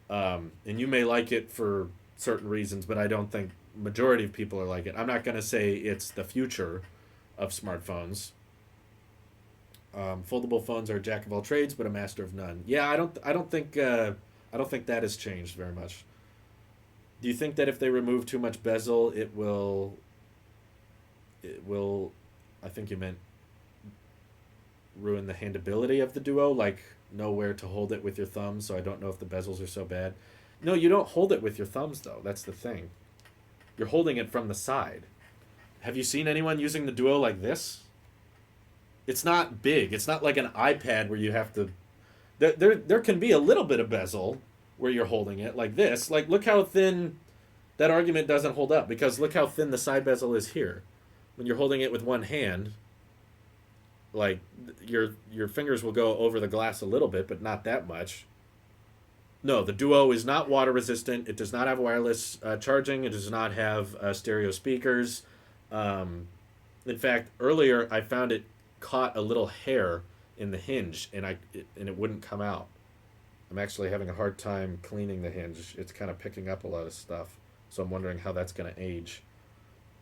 And you may like it for certain reasons, but I don't think majority of people are like it. I'm not going to say it's the future of smartphones. Foldable phones are a jack of all trades, but a master of none. Yeah, I don't think that has changed very much. Do you think that if they remove too much bezel, it will? I think you meant ruin the handability of the Duo, like nowhere to hold it with your thumbs. So I don't know if the bezels are so bad. No, you don't hold it with your thumbs though. That's the thing. You're holding it from the side. Have you seen anyone using the Duo like this? It's not big. It's not like an iPad where you have to. There can be a little bit of bezel where you're holding it like this. Like, look how thin that argument doesn't hold up, because look how thin the side bezel is here. When you're holding it with one hand, like your fingers will go over the glass a little bit, but not that much. No, the Duo is not water resistant. It does not have wireless charging. It does not have stereo speakers. Um, in fact, earlier I found it caught a little hair in the hinge, and it wouldn't come out. I'm actually having a hard time cleaning the hinge. It's kind of picking up a lot of stuff, so I'm wondering how that's going to age.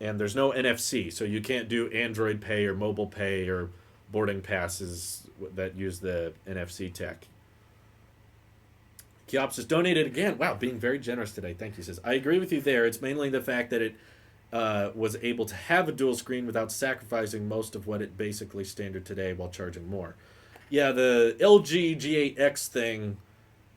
And there's no NFC, so you can't do Android Pay or mobile pay or boarding passes that use the NFC tech. Keops has donated again. Wow, being very generous today. Thank you. Says, I agree with you there. It's mainly the fact that it was able to have a dual screen without sacrificing most of what it basically standard today while charging more. Yeah, the LG G8X thing,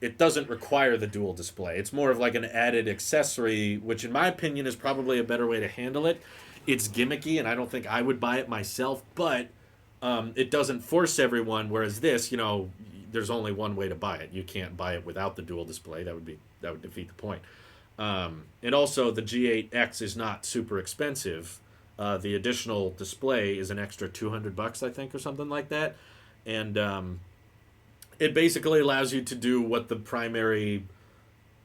it doesn't require the dual display. It's more of like an added accessory, which in my opinion is probably a better way to handle it. It's gimmicky, and I don't think I would buy it myself, but it doesn't force everyone. Whereas this, there's only one way to buy it. You can't buy it without the dual display. That would defeat the point. And also, the G8X is not super expensive. The additional display is an extra $200, I think, or something like that. And it basically allows you to do what the primary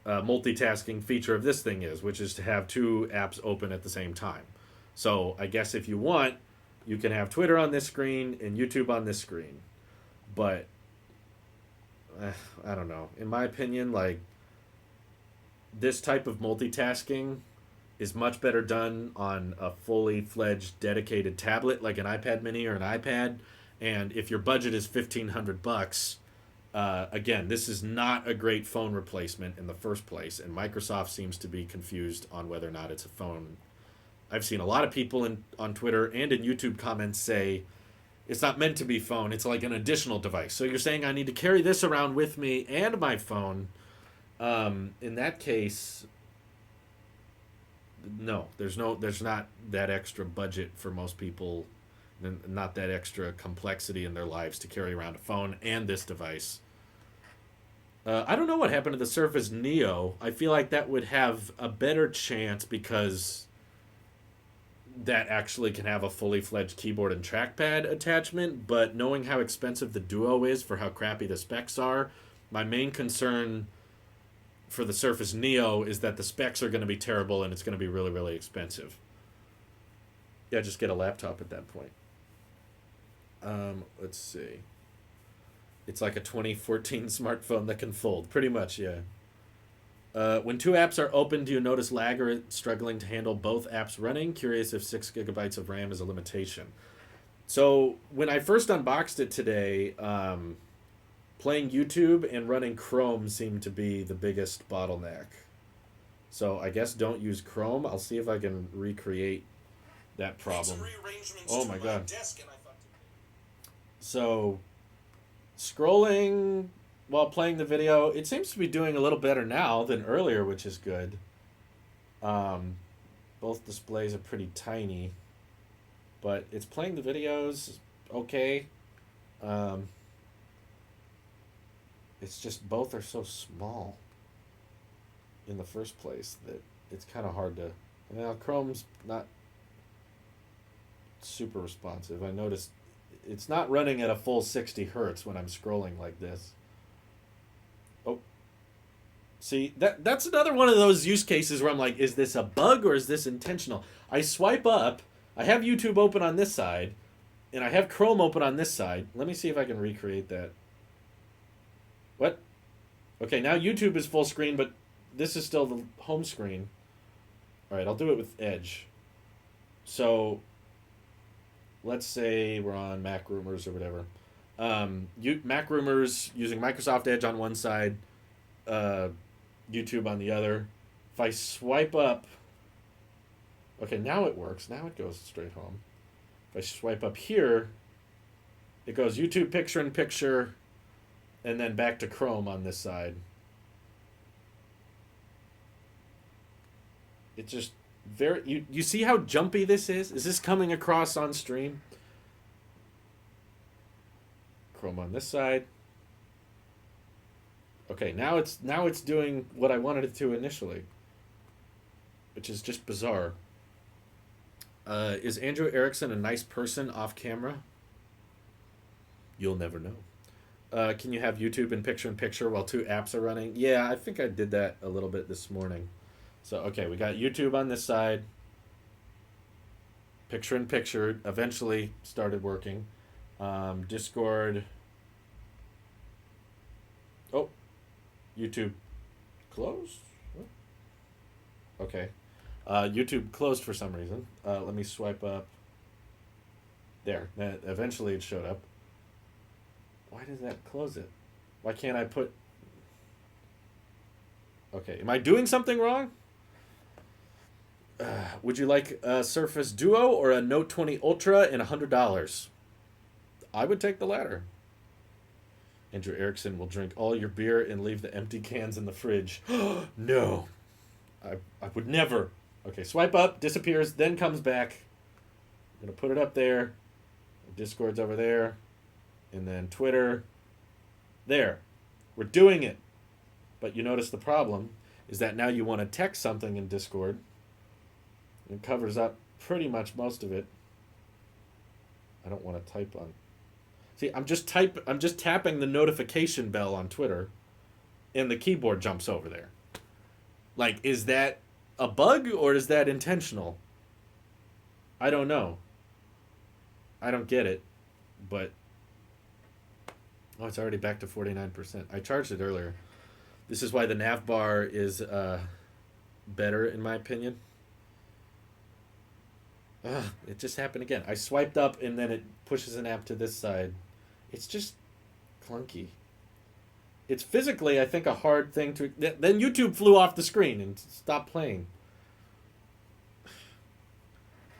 multitasking feature of this thing is, which is to have two apps open at the same time. So I guess if you want, you can have Twitter on this screen and YouTube on this screen. But I don't know. In my opinion, like, this type of multitasking is much better done on a fully fledged dedicated tablet like an iPad mini or an iPad. And if your budget is $1,500, Again, this is not a great phone replacement in the first place, and Microsoft seems to be confused on whether or not it's a phone. I've seen a lot of people on Twitter and in YouTube comments say it's not meant to be phone. It's like an additional device. So you're saying I need to carry this around with me and my phone. In that case, no. There's not that extra budget for most people, not that extra complexity in their lives to carry around a phone and this device. I don't know what happened to the Surface Neo. I feel like that would have a better chance because that actually can have a fully fledged keyboard and trackpad attachment, but knowing how expensive the Duo is for how crappy the specs are, my main concern for the Surface Neo is that the specs are going to be terrible and it's going to be really, really expensive. Yeah, just get a laptop at that point. Let's see. It's like a 2014 smartphone that can fold. Pretty much, yeah. When two apps are open, do you notice lag or struggling to handle both apps running? Curious if 6 gigabytes of RAM is a limitation. So when I first unboxed it today, playing YouTube and running Chrome seemed to be the biggest bottleneck. So I guess don't use Chrome. I'll see if I can recreate that problem. Oh my god. So scrolling while playing the video, it seems to be doing a little better now than earlier, which is good. Both displays are pretty tiny, but it's playing the videos okay. It's just both are so small in the first place that it's kind of hard to. Well, Chrome's not super responsive. I noticed it's not running at a full 60 hertz when I'm scrolling like this. Oh, see, that's another one of those use cases where I'm like, is this a bug or is this intentional? I swipe up, I have YouTube open on this side, and I have Chrome open on this side. Let me see if I can recreate that. What? Okay, now YouTube is full screen, but this is still the home screen. All right, I'll do it with Edge. So let's say we're on Mac Rumors or whatever. Mac Rumors using Microsoft Edge on one side, YouTube on the other. If I swipe up, okay, now it works. Now it goes straight home. If I swipe up here, it goes YouTube picture in picture, and then back to Chrome on this side. It's just very... You see how jumpy this is? Is this coming across on stream? Chrome on this side. Okay, now it's doing what I wanted it to initially, which is just bizarre. Is Andrew Erickson a nice person off camera? You'll never know. Can you have YouTube in picture while two apps are running? Yeah, I think I did that a little bit this morning. So, okay, we got YouTube on this side. Picture in picture eventually started working. Discord. Oh, YouTube closed? Okay. YouTube closed for some reason. Let me swipe up. There. Eventually it showed up. Why does that close it? Why can't I put... Okay, am I doing something wrong? Would you like a Surface Duo or a Note 20 Ultra and $100? I would take the latter. Andrew Erickson will drink all your beer and leave the empty cans in the fridge. No. I would never. Okay, swipe up, disappears, then comes back. I'm going to put it up there. Discord's over there. And then Twitter. There. We're doing it. But you notice the problem is that now you want to text something in Discord. It covers up pretty much most of it. I don't want to type on. See, I'm just tapping the notification bell on Twitter, and the keyboard jumps over there. Like, is that a bug or is that intentional? I don't know. I don't get it, but oh, it's already back to 49%. I charged it earlier. This is why the nav bar is better in my opinion. It just happened again. I swiped up and then it pushes an app to this side. It's just clunky. it's physically, I think, a hard thing to. Then YouTube flew off the screen and stopped playing.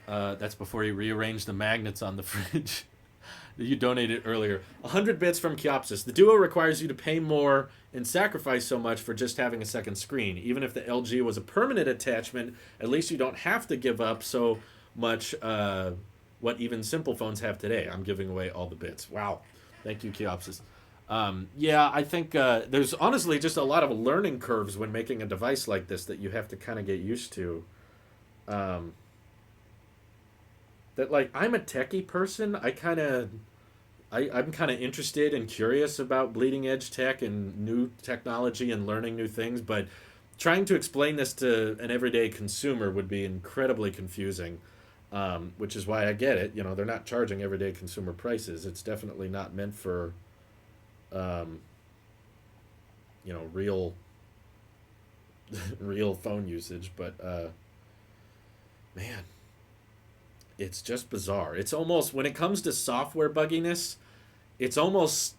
That's before you rearranged the magnets on the fridge. You donated earlier. 100 bits from Kiopsis. The Duo requires you to pay more and sacrifice so much for just having a second screen. Even if the LG was a permanent attachment, at least you don't have to give up so much what even simple phones have today. I'm giving away all the bits. Wow. Thank you, Kiopsis. Yeah, I think there's honestly just a lot of learning curves when making a device like this that you have to kind of get used to. That like I'm a techie person. I'm kind of interested and curious about bleeding edge tech and new technology and learning new things, but trying to explain this to an everyday consumer would be incredibly confusing. Which is why I get it. You know, they're not charging everyday consumer prices. It's definitely not meant for, real, real phone usage. But man, it's just bizarre. It's almost when it comes to software bugginess, it's almost,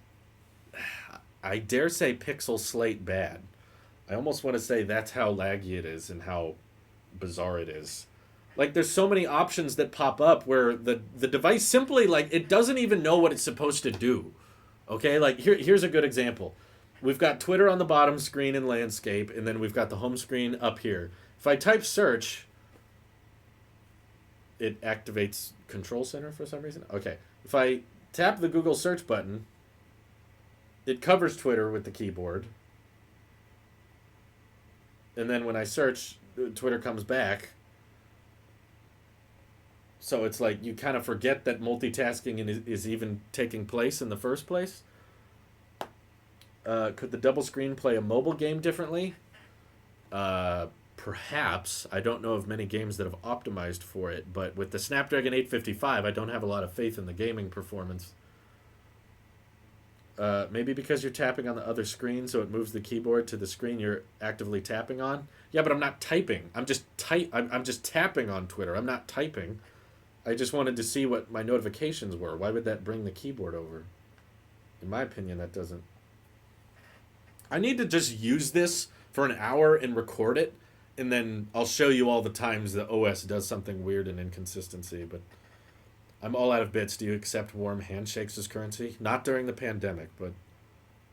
I dare say, pixel slate bad. I almost want to say that's how laggy it is and how bizarre it is. Like there's so many options that pop up where the device simply like it doesn't even know what it's supposed to do. Okay, like here's a good example. We've got Twitter on the bottom screen in landscape, and then we've got the home screen up here. If I type search, it activates Control Center for some reason. Okay, if I tap the Google search button, it covers Twitter with the keyboard. And then when I search, Twitter comes back. So it's like you kind of forget that multitasking is even taking place in the first place. Could the double screen play a mobile game differently? Perhaps. I don't know of many games that have optimized for it, but with the Snapdragon 855, I don't have a lot of faith in the gaming performance. Maybe because you're tapping on the other screen, so it moves the keyboard to the screen you're actively tapping on. Yeah, but I'm not typing. I'm just tapping on Twitter. I'm not typing. I just wanted to see what my notifications were. Why would that bring the keyboard over? In my opinion, that doesn't. I need to just use this for an hour and record it, and then I'll show you all the times the OS does something weird and inconsistency. But I'm all out of bits. Do you accept warm handshakes as currency? Not during the pandemic, but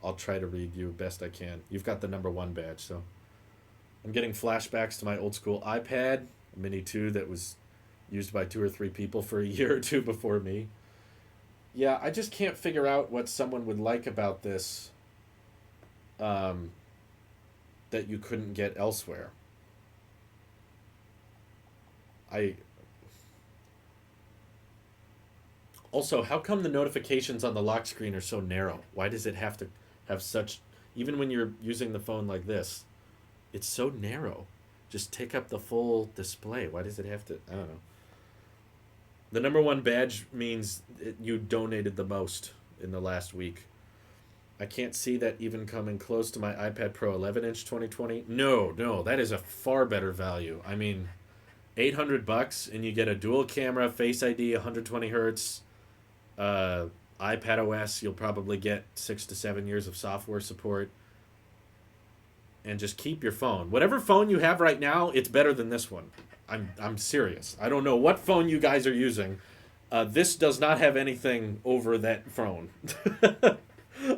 I'll try to read you best I can. You've got the #1 badge, so. I'm getting flashbacks to my old school iPad, Mini 2 that was used by 2 or 3 people for a year or two before me. Yeah, I just can't figure out what someone would like about this that you couldn't get elsewhere. Also, how come the notifications on the lock screen are so narrow? Why does it have to have such... Even when you're using the phone like this, it's so narrow. Just take up the full display. Why does it have to... I don't know. The #1 badge means you donated the most in the last week. I can't see that even coming close to my iPad Pro 11-inch 2020. No, that is a far better value. I mean, $800 and you get a dual camera, Face ID, 120 hertz, iPad OS. You'll probably get 6 to 7 years of software support. And just keep your phone. Whatever phone you have right now, it's better than this one. I'm serious. I don't know what phone you guys are using. This does not have anything over that phone.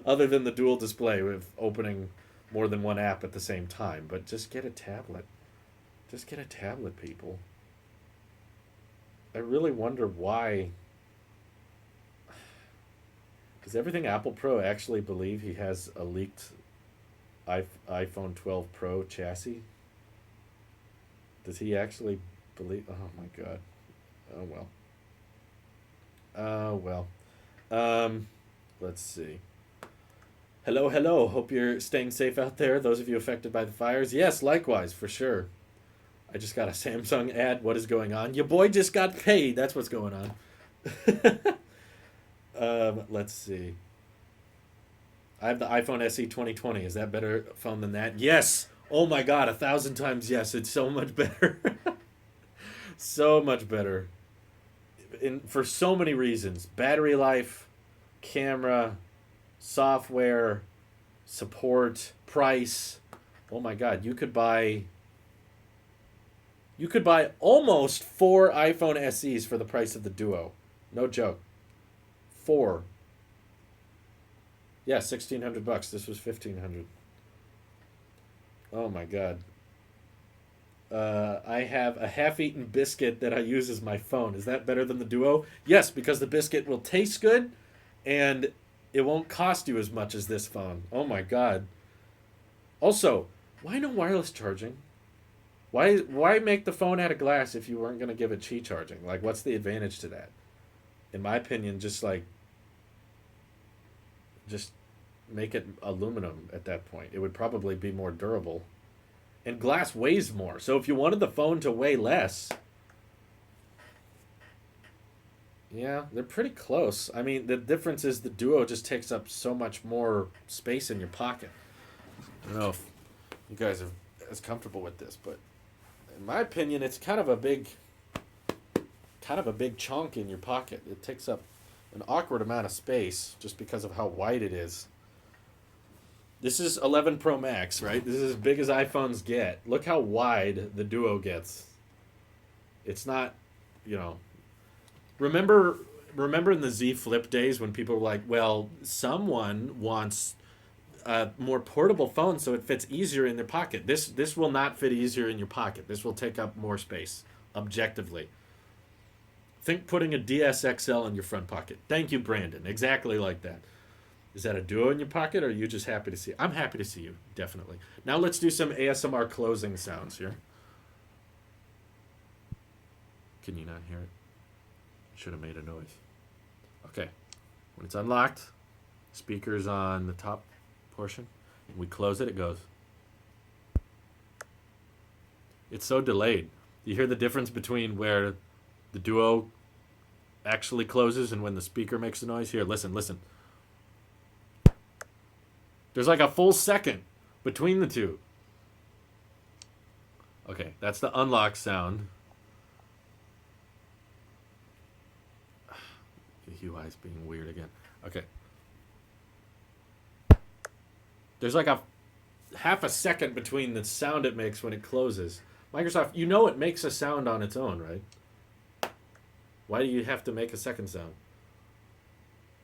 Other than the dual display with opening more than one app at the same time. But just get a tablet. Just get a tablet, people. I really wonder why. Does everything Apple Pro actually believe he has a leaked iPhone 12 Pro chassis? Does he actually believe? Oh my god. Oh well. Oh well. Let's see. Hello. Hope you're staying safe out there. Those of you affected by the fires. Yes, likewise, for sure. I just got a Samsung ad. What is going on? Your boy just got paid. That's what's going on. Let's see. I have the iPhone SE 2020. Is that better phone than that? Yes. Oh my god, 1,000 times yes. It's so much better. So much better. For so many reasons. Battery life, camera, software, support, price. Oh my God, you could buy almost 4 iPhone SEs for the price of the Duo. No joke. 4. Yeah, $1,600. This was 1,500. Oh my God. I have a half-eaten biscuit that I use as my phone. Is that better than the Duo? Yes, because the biscuit will taste good, and it won't cost you as much as this phone. Oh my God. Also, why no wireless charging? Why make the phone out of glass if you weren't going to give it Qi charging? Like, what's the advantage to that? In my opinion, just make it aluminum at that point. It would probably be more durable. And glass weighs more. So if you wanted the phone to weigh less, yeah, they're pretty close. I mean, the difference is the Duo just takes up so much more space in your pocket. I don't know if you guys are as comfortable with this, but in my opinion, it's kind of a big chunk in your pocket. It takes up an awkward amount of space just because of how wide it is. This is 11 Pro Max, right? This is as big as iPhones get. Look how wide the Duo gets. It's not, you know. Remember in the Z Flip days when people were like, "Well, someone wants a more portable phone so it fits easier in their pocket." This will not fit easier in your pocket. This will take up more space, objectively. Think putting a DSXL in your front pocket. Thank you, Brandon. Exactly like that. Is that a Duo in your pocket, or are you just happy to see it? I'm happy to see you, definitely. Now let's do some ASMR closing sounds here. Can you not hear it? Should have made a noise. Okay. When it's unlocked, speaker's on the top portion. When we close it, it goes. It's so delayed. You hear the difference between where the Duo actually closes and when the speaker makes the noise? Here, listen, listen. There's like a full second between the two. Okay, that's the unlock sound. The UI's being weird again. Okay. There's like a half a second between the sound it makes when it closes. Microsoft, you know it makes a sound on its own, right? Why do you have to make a second sound?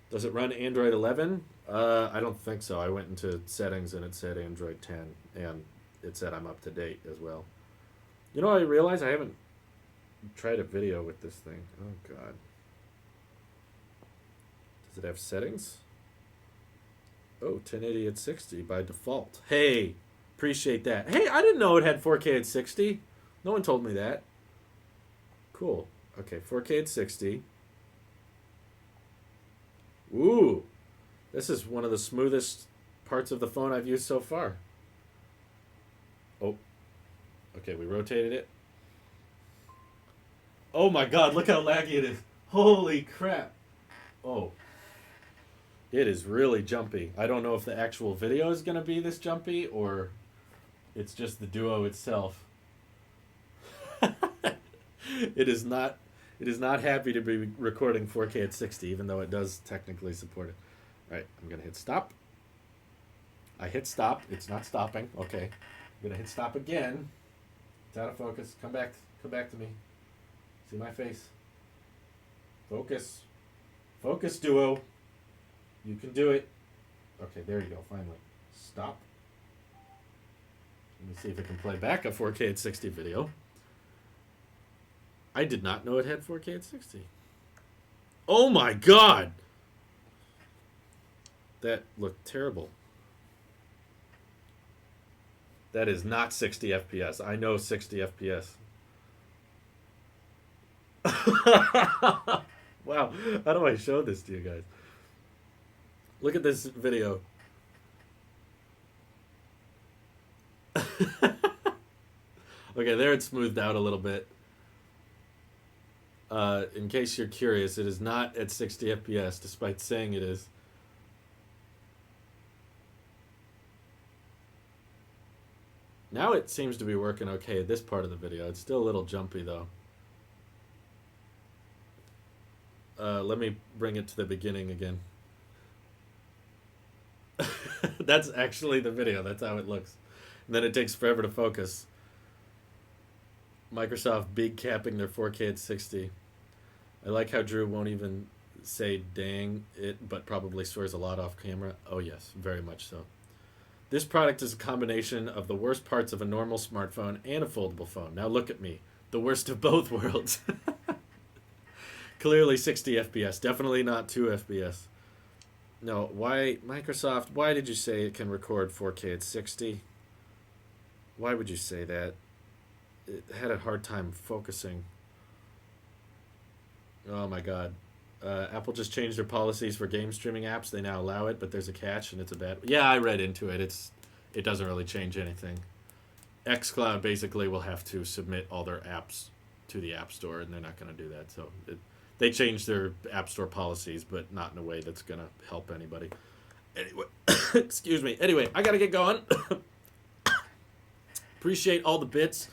Does it run Android 11? I don't think so. I went into settings and it said Android 10, and it said I'm up to date as well. You know, I realize I haven't tried a video with this thing. Oh, God. Does it have settings? Oh, 1080 at 60 by default. Hey, appreciate that. Hey, I didn't know it had 4K at 60. No one told me that. Cool. Okay, 4K at 60. Ooh, this is one of the smoothest parts of the phone I've used so far. Oh, okay, we rotated it. Oh my God, look how laggy it is. Holy crap. Oh, it is really jumpy. I don't know if the actual video is going to be this jumpy or it's just the Duo itself. It is not happy to be recording 4K at 60, even though it does technically support it. All right, I'm going to hit stop. I hit stop. It's not stopping. Okay. I'm going to hit stop again. It's out of focus. Come back to me. See my face. Focus. Focus, Duo. You can do it. Okay, there you go, finally. Stop. Let me see if it can play back a 4K at 60 video. I did not know it had 4K at 60. Oh my God! That looked terrible. That is not 60 FPS. I know 60 FPS. Wow, how do I show this to you guys? Look at this video. Okay, there it's smoothed out a little bit. In case you're curious, it is not at 60 FPS, despite saying it is. Now it seems to be working okay at this part of the video. It's still a little jumpy, though. Let me bring it to the beginning again. That's actually the video. That's how it looks. And then it takes forever to focus. Microsoft big capping their 4K at 60. I like how Drew won't even say dang it, but probably swears a lot off camera. Oh, yes, very much so. This product is a combination of the worst parts of a normal smartphone and a foldable phone. Now look at me. The worst of both worlds. Clearly 60 FPS. Definitely not 2 FPS. No, why, Microsoft, why did you say it can record 4K at 60? Why would you say that? It had a hard time focusing. Oh my god. Apple just changed their policies for game streaming apps. They now allow it, but there's a catch, and it's a bad. Yeah, I read into it. It doesn't really change anything. xCloud basically will have to submit all their apps to the App Store, and they're not going to do that. So they changed their App Store policies, but not in a way that's going to help anybody. Anyway, excuse me. Anyway, I got to get going. Appreciate all the bits.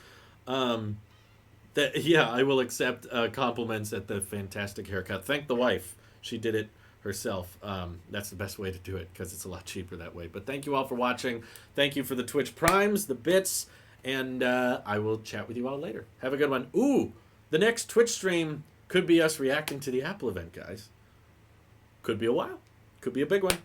Yeah, I will accept compliments at the fantastic haircut. Thank the wife. She did it herself. That's the best way to do it because it's a lot cheaper that way. But thank you all for watching. Thank you for the Twitch Primes, the bits, and I will chat with you all later. Have a good one. Ooh, the next Twitch stream could be us reacting to the Apple event, guys. Could be a while. Could be a big one.